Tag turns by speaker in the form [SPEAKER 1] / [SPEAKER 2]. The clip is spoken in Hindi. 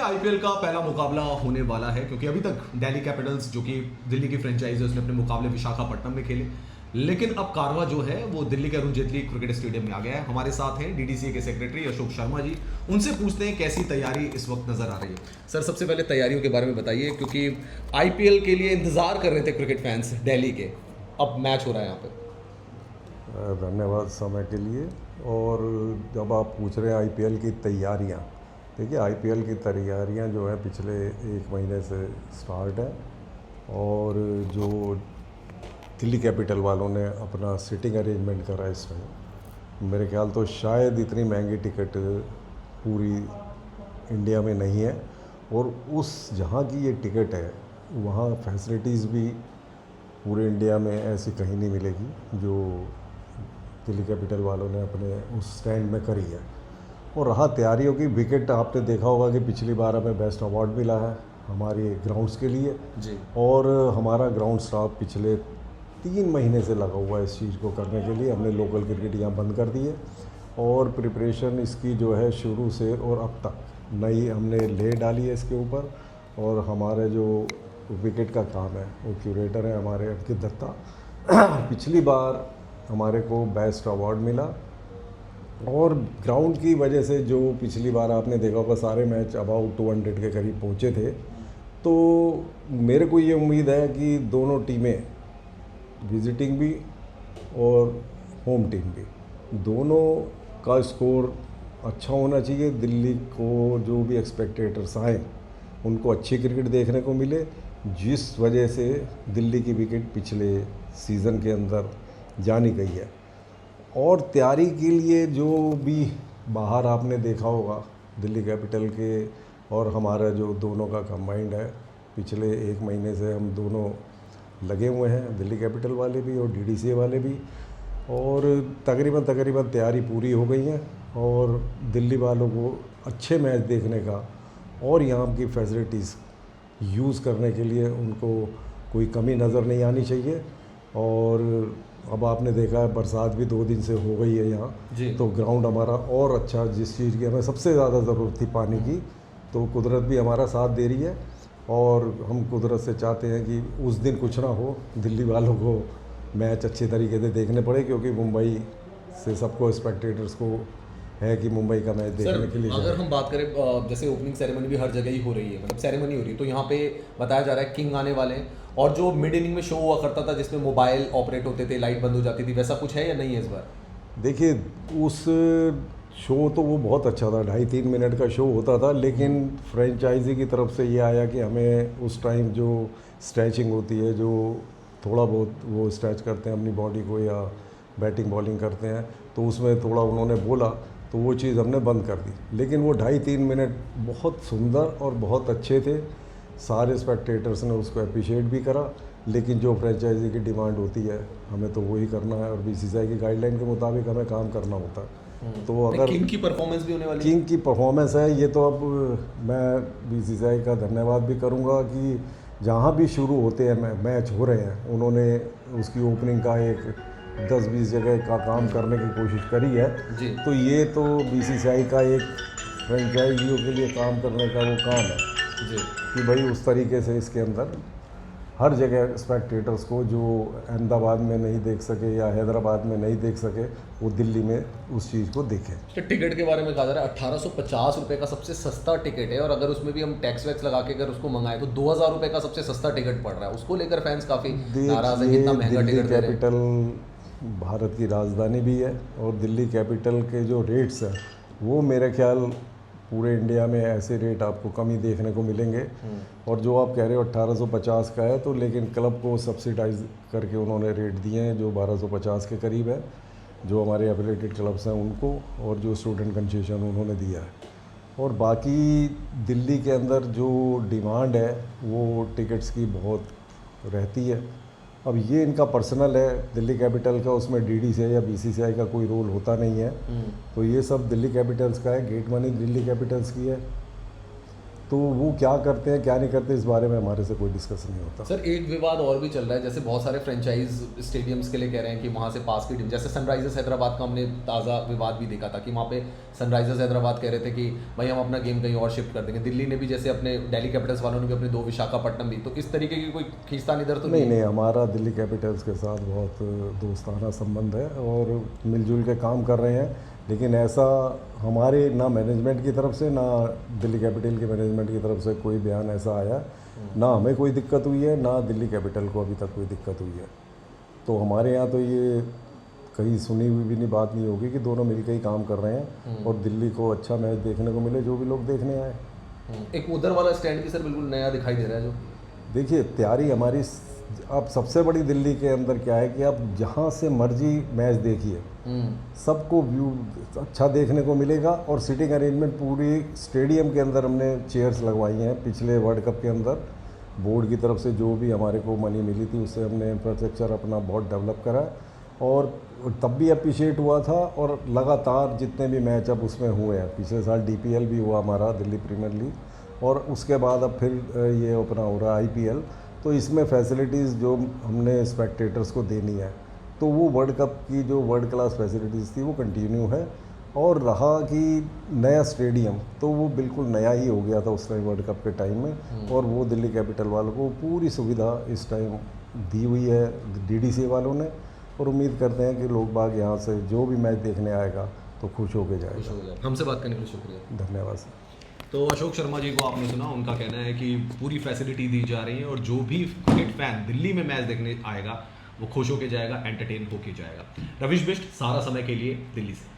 [SPEAKER 1] आईपीएल का पहला मुकाबला होने वाला है, क्योंकि अभी तक दिल्ली कैपिटल्स जो कि दिल्ली की फ्रेंचाइजी है उसने अपने मुकाबले विशाखापट्टनम में खेले, लेकिन अब कारवा जो है वो दिल्ली के अरुण जेटली क्रिकेट स्टेडियम में आ गया है। हमारे साथ हैं डीडीसीए के सेक्रेटरी अशोक शर्मा जी। उनसे पूछते हैं कैसी तैयारी इस वक्त नजर आ रही है। सर, सबसे पहले तैयारियों के बारे में बताइए, क्योंकि आईपीएल के लिए इंतजार कर रहे थे क्रिकेट फैंस दिल्ली के, अब मैच हो रहा है यहाँ पे।
[SPEAKER 2] धन्यवाद समय के लिए। और जब आप पूछ रहे हैं आईपीएल की तैयारियां, देखिए आईपीएल की तैयारियां जो है पिछले एक महीने से स्टार्ट है। और जो दिल्ली कैपिटल वालों ने अपना सीटिंग अरेंजमेंट करा इस टाइम, मेरे ख्याल तो शायद इतनी महंगी टिकट पूरी इंडिया में नहीं है। और उस जहाँ की ये टिकट है वहाँ फैसिलिटीज़ भी पूरे इंडिया में ऐसी कहीं नहीं मिलेगी जो दिल्ली कैपिटल वालों ने अपने उस स्टैंड में करी है। और रहा तैयारियों की, विकेट आपने देखा होगा कि पिछली बार हमें बेस्ट अवार्ड मिला है हमारे ग्राउंड्स के लिए
[SPEAKER 1] जी।
[SPEAKER 2] और हमारा ग्राउंड स्टाफ पिछले 3 महीने से लगा हुआ है इस चीज़ को करने के लिए। हमने लोकल क्रिकेट यहाँ बंद कर दी है और प्रिपरेशन इसकी जो है शुरू से और अब तक नई हमने ले डाली है इसके ऊपर। और हमारे जो विकेट का काम है वो क्यूरेटर है हमारे अंकित दत्ता। पिछली बार हमारे को बेस्ट अवार्ड मिला और ग्राउंड की वजह से जो पिछली बार आपने देखा होगा सारे मैच अबाउट 200 के करीब पहुँचे थे। तो मेरे को ये उम्मीद है कि दोनों टीमें, विजिटिंग भी और होम टीम भी, दोनों का स्कोर अच्छा होना चाहिए। दिल्ली को जो भी एक्सपेक्टेटर्स आए उनको अच्छी क्रिकेट देखने को मिले, जिस वजह से दिल्ली की विकेट पिछले सीज़न के अंदर जानी गई है। और तैयारी के लिए जो भी बाहर आपने देखा होगा दिल्ली कैपिटल के और हमारा जो दोनों का कंबाइंड है, पिछले 1 महीने से हम दोनों लगे हुए हैं, दिल्ली कैपिटल वाले भी और डीडीसीए वाले भी। और तकरीबन तैयारी पूरी हो गई है और दिल्ली वालों को अच्छे मैच देखने का और यहाँ की फैसिलिटीज़ यूज़ करने के लिए उनको कोई कमी नज़र नहीं आनी चाहिए। और अब आपने देखा है बरसात भी 2 दिन से हो गई है यहाँ, तो ग्राउंड हमारा और अच्छा, जिस चीज़ की हमें सबसे ज़्यादा ज़रूरत थी पानी की, तो कुदरत भी हमारा साथ दे रही है। और हम कुदरत से चाहते हैं कि उस दिन कुछ ना हो, दिल्ली वालों को मैच अच्छे तरीके से देखने पड़े, क्योंकि मुंबई से सबको स्पेक्टेटर्स को है कि मुंबई का मैच देखने के लिए
[SPEAKER 1] अगर हम बात करें, जैसे ओपनिंग सेरेमनी भी हर जगह ही हो रही है, मतलब सेरेमनी हो रही है, तो यहाँ पे बताया जा रहा है किंग आने वाले हैं। और जो मिड इनिंग में शो हुआ करता था जिसमें मोबाइल ऑपरेट होते थे, लाइट बंद हो जाती थी, वैसा कुछ है या नहीं है इस बार?
[SPEAKER 2] देखिए उस शो तो वो बहुत अच्छा था, 2.5-3 मिनट का शो होता था, लेकिन फ्रेंचाइजी की तरफ से ये आया कि हमें उस टाइम जो स्ट्रेचिंग होती है, जो थोड़ा बहुत वो स्ट्रेच करते हैं अपनी बॉडी को या बैटिंग बॉलिंग करते हैं, तो उसमें थोड़ा उन्होंने बोला तो वो चीज़ हमने बंद कर दी। लेकिन वो 2.5-3 मिनट बहुत सुंदर और बहुत अच्छे थे, सारे स्पेक्टेटर्स ने उसको अप्रिशिएट भी करा। लेकिन जो फ्रेंचाइजी की डिमांड होती है हमें तो वही करना है और बीसीसीआई की गाइडलाइन के मुताबिक हमें काम करना होता है। तो अगर
[SPEAKER 1] किंग की परफॉर्मेंस भी होने वाली है,
[SPEAKER 2] किंग की परफॉर्मेंस है, ये तो अब मैं बीसीसीआई का धन्यवाद भी करूंगा कि जहाँ भी शुरू होते हैं मैच हो रहे हैं, उन्होंने उसकी ओपनिंग का एक 10-20 जगह का काम करने की कोशिश करी है
[SPEAKER 1] जी।
[SPEAKER 2] तो ये तो बीसीसीआई का एक फ्रेंचाइजियों के लिए काम करने का वो काम है
[SPEAKER 1] जी।
[SPEAKER 2] कि भाई उस तरीके से इसके अंदर हर जगह स्पेक्टेटर्स को जो अहमदाबाद में नहीं देख सके या हैदराबाद में नहीं देख सके, वो दिल्ली में उस चीज़ को देखें।
[SPEAKER 1] तो टिकट के बारे में कहा जा रहा है 1850 रुपये का सबसे सस्ता टिकट है, और अगर उसमें भी हम टैक्स वैक्स लगा के अगर उसको मंगाए तो 2000 रुपये का सबसे सस्ता टिकट पड़ रहा है। उसको लेकर फैंस काफ़ी नाराज़ है, कितना महंगा
[SPEAKER 2] दिल्ली
[SPEAKER 1] टिकट दे रहे हैं।
[SPEAKER 2] कैपिटल भारत की राजधानी भी है और दिल्ली कैपिटल के जो रेट्स हैं वो मेरे ख्याल पूरे इंडिया में ऐसे रेट आपको कम ही देखने को मिलेंगे। और जो आप कह रहे हो 1850 का है, तो लेकिन क्लब को सब्सिडाइज करके उन्होंने रेट दिए हैं जो 1250 के करीब है, जो हमारे एफिलिएटेड क्लब्स हैं उनको, और जो स्टूडेंट कंसेशन उन्होंने दिया है। और बाकी दिल्ली के अंदर जो डिमांड है वो टिकट्स की बहुत रहती है। अब ये इनका पर्सनल है दिल्ली कैपिटल का, उसमें डीडीसीए या बीसीसीआई का कोई रोल होता नहीं है। तो ये सब दिल्ली कैपिटल्स का है, गेट मनी दिल्ली कैपिटल्स की है। तो वो क्या करते हैं क्या नहीं करते इस बारे में हमारे से कोई डिस्कशन नहीं होता।
[SPEAKER 1] सर एक विवाद और भी चल रहा है, जैसे बहुत सारे फ्रेंचाइज स्टेडियम्स के लिए कह रहे हैं कि वहाँ से पास की टीम, जैसे सनराइजर्स हैदराबाद का हमने ताज़ा विवाद भी देखा था कि वहाँ पे सनराइजर्स हैदराबाद कह रहे थे कि भाई हम अपना गेम कहीं और शिफ्ट कर देंगे। दिल्ली ने भी जैसे अपने दिल्ली कैपिटल्स वालों ने भी अपने 2 विशाखापट्टनम दी, तो इस तरीके की कोई खींचतान इधर तो
[SPEAKER 2] नहीं, हमारा दिल्ली कैपिटल्स के साथ बहुत दोस्ताना संबंध है और मिलजुल के काम कर रहे हैं, लेकिन ऐसा हमारे ना मैनेजमेंट की तरफ से ना दिल्ली कैपिटल के मैनेजमेंट की तरफ से कोई बयान ऐसा आया, ना हमें कोई दिक्कत हुई है ना दिल्ली कैपिटल को अभी तक कोई दिक्कत हुई है। तो हमारे यहाँ तो ये कहीं सुनी हुई भी नहीं बात नहीं होगी कि दोनों मिलकर ही काम कर रहे हैं और दिल्ली को अच्छा मैच देखने को मिले जो भी लोग देखने आए।
[SPEAKER 1] एक उधर वाला स्टैंड भी सर बिल्कुल नया दिखाई दे रहा है जो
[SPEAKER 2] देखिए तैयारी हमारी अब सबसे बड़ी दिल्ली के अंदर क्या है कि आप जहाँ से मर्जी मैच देखिए सबको व्यू अच्छा देखने को मिलेगा और सीटिंग अरेंजमेंट पूरी स्टेडियम के अंदर हमने चेयर्स लगवाई हैं। पिछले वर्ल्ड कप के अंदर बोर्ड की तरफ से जो भी हमारे को मनी मिली थी उससे हमने इंफ्रास्ट्रक्चर अपना बहुत डेवलप करा और तब भी अप्रिशिएट हुआ था और लगातार जितने भी मैच अब उसमें हुए हैं, पिछले साल DPL भी हुआ हमारा दिल्ली प्रीमियर लीग और उसके बाद अब फिर ये अपना हो रहा है IPL, तो इसमें फैसिलिटीज़ जो हमने स्पेक्टेटर्स को देनी है तो वो वर्ल्ड कप की जो वर्ल्ड क्लास फैसिलिटीज़ थी वो कंटिन्यू है। और रहा कि नया स्टेडियम तो वो बिल्कुल नया ही हो गया था उस टाइम वर्ल्ड कप के टाइम में और वो दिल्ली कैपिटल वालों को पूरी सुविधा इस टाइम दी हुई है DDC वालों ने और उम्मीद करते हैं कि लोग बाग यहाँ से जो भी मैच देखने आएगा तो खुश होकर जाएगा।
[SPEAKER 1] हमसे बात करने के लिए शुक्रिया।
[SPEAKER 2] धन्यवाद सर।
[SPEAKER 1] तो अशोक शर्मा जी को आपने सुना, उनका कहना है कि पूरी फैसिलिटी दी जा रही है और जो भी क्रिकेट फैन दिल्ली में मैच देखने आएगा वो खुश होके जाएगा, एंटरटेन होके जाएगा। रविश बिष्ट, सारा समय के लिए, दिल्ली से।